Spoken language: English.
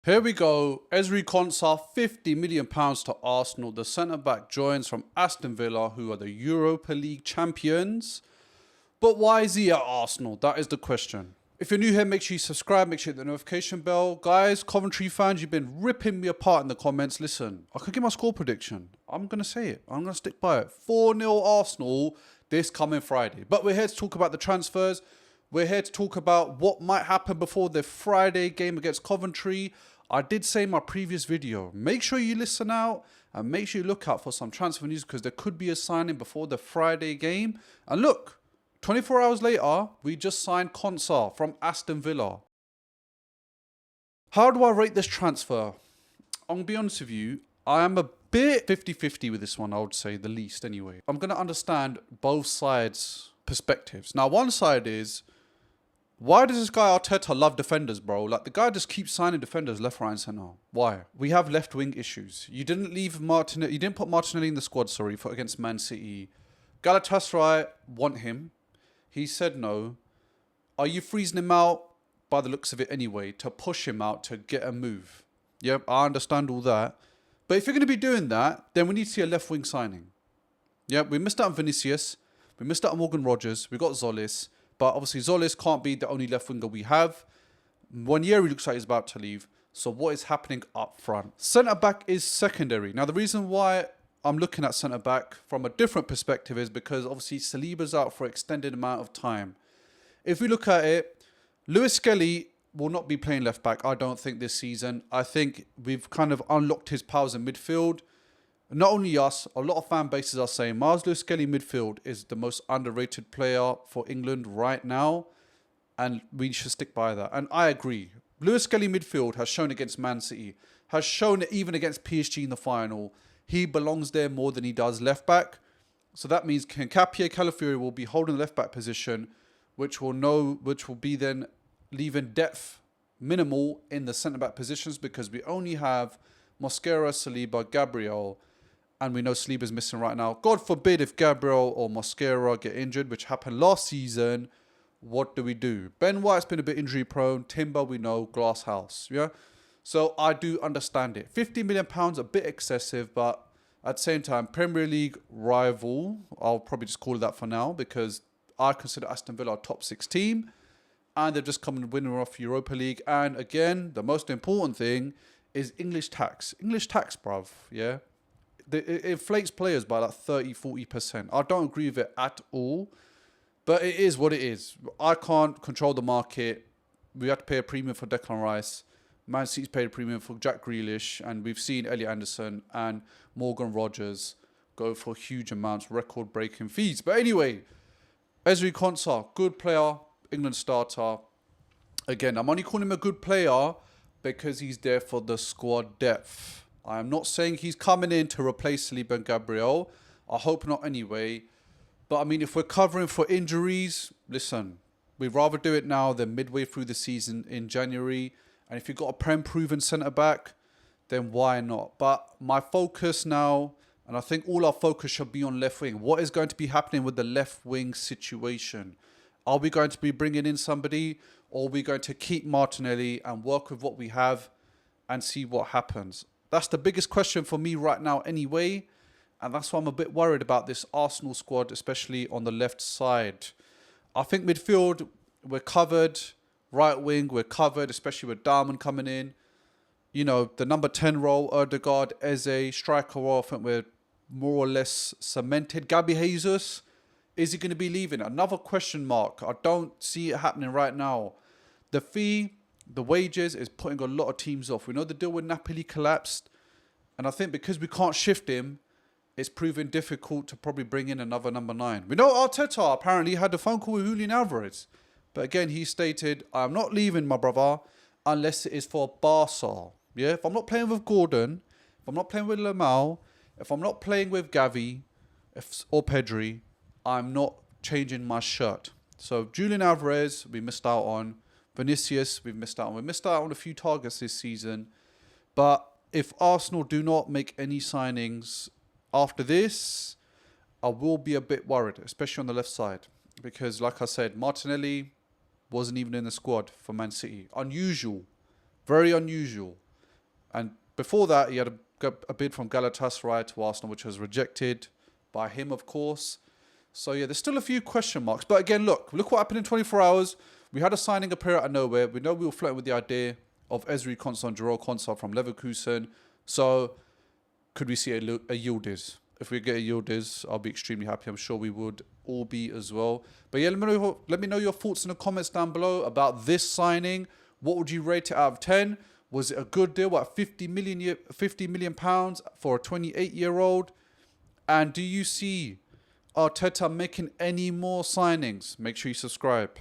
Here we go. Ezri Konsa, £50 million to Arsenal. The centre-back joins from Aston Villa, who are the Europa League champions. But why is he at Arsenal? That is the question. If you're new here, make sure you subscribe, make sure you hit the notification bell. Guys, Coventry fans, you've been ripping me apart in the comments. Listen, I could give my score prediction. I'm going to say it. I'm going to stick by it. 4-0 Arsenal this coming Friday. But we're here to talk about the transfers. We're here to talk about what might happen before the Friday game against Coventry. I did say in my previous video, make sure you listen out and make sure you look out for some transfer news because there could be a signing before the Friday game. And look, 24 hours later, we just signed Konsa from Aston Villa. How do I rate this transfer? I'm going to be honest with you, I am a bit 50-50 with this one, I would say, the least anyway. I'm going to understand both sides' perspectives. Now, one side is, why does this guy Arteta love defenders, bro? Like, the guy just keeps signing defenders left, right, and centre. Why? We have left wing issues. You didn't leave Martinelli. You didn't put Martinelli in the squad. Sorry, for against Man City. Galatasaray want him. He said no. Are you freezing him out? By the looks of it, anyway, to push him out to get a move. Yep, I understand all that. But if you're going to be doing that, then we need to see a left wing signing. Yep, we missed out on Vinicius. We missed out on Morgan Rogers. We got Zolis. But obviously, Zolis can't be the only left winger we have. 1 year, he looks like he's about to leave. So what is happening up front? Centre-back is secondary. Now, the reason why I'm looking at centre-back from a different perspective is because obviously Saliba's out for an extended amount of time. If we look at it, Lewis Skelly will not be playing left-back, I don't think, this season. I think we've kind of unlocked his powers in midfield. Not only us, a lot of fan bases are saying Miles Lewis Skelly midfield is the most underrated player for England right now. And we should stick by that. And I agree. Lewis Skelly midfield has shown against Man City. Has shown it even against PSG in the final. He belongs there more than he does left back. So that means Nkapie Calafiori will be holding the left back position. Which will be then leaving depth minimal in the centre back positions. Because we only have Mosquera, Saliba, Gabriel. And we know Saliba's missing right now. God forbid if Gabriel or Mosquera get injured, which happened last season. What do? Ben White's been a bit injury prone. Timber, we know, glass house. Yeah. So I do understand it. £50 million, a bit excessive, but at the same time, Premier League rival. I'll probably just call it that for now because I consider Aston Villa a top 6 team. And they've just come in winner off Europa League. And again, the most important thing is English tax. English tax, bruv. Yeah. It inflates players by like 30-40%. I don't agree with it at all. But it is what it is. I can't control the market. We have to pay a premium for Declan Rice. Man City's paid a premium for Jack Grealish. And we've seen Elliot Anderson and Morgan Rogers go for huge amounts, record-breaking fees. But anyway, Ezri Konsa, good player, England starter. Again, I'm only calling him a good player because he's there for the squad depth. I am not saying he's coming in to replace Saliba and Gabriel. I hope not anyway. But I mean, if we're covering for injuries, listen, we'd rather do it now than midway through the season in January. And if you've got a Prem-proven centre-back, then why not? But my focus now, and I think all our focus should be on left wing. What is going to be happening with the left wing situation? Are we going to be bringing in somebody? Or are we going to keep Martinelli and work with what we have and see what happens? That's the biggest question for me right now anyway. And that's why I'm a bit worried about this Arsenal squad, especially on the left side. I think midfield, we're covered. Right wing, we're covered, especially with Diamond coming in. You know, the number 10 role, Erdegaard, Eze, striker role, I think we're more or less cemented. Gabby Jesus, is he going to be leaving? Another question mark. I don't see it happening right now. The fee, the wages is putting a lot of teams off. We know the deal with Napoli collapsed. And I think because we can't shift him, it's proving difficult to probably bring in another number 9. We know Arteta apparently had a phone call with Julian Alvarez. But again, he stated, I'm not leaving, my brother, unless it is for Barca. Yeah, if I'm not playing with Gordon, if I'm not playing with Lamau, if I'm not playing with Gavi or Pedri, I'm not changing my shirt. So Julian Alvarez, we missed out on. Vinicius, we've missed out on. We missed out on a few targets this season. But if Arsenal do not make any signings after this, I will be a bit worried, especially on the left side. Because, like I said, Martinelli wasn't even in the squad for Man City. Unusual. Very unusual. And before that, he had a bid from Galatasaray to Arsenal, which was rejected by him, of course. So yeah, there's still a few question marks. But again, look what happened in 24 hours. We had a signing appear out of nowhere. We know we were flirting with the idea of Ezri Konsa and Jurriën Konsa from Leverkusen. So could we see a Yildiz? If we get a Yildiz, I'll be extremely happy. I'm sure we would all be as well. But yeah, let me know your thoughts in the comments down below about this signing. What would you rate it out of 10? Was it a good deal? What, £50 million for a 28-year-old? And do you see Arteta making any more signings? Make sure you subscribe.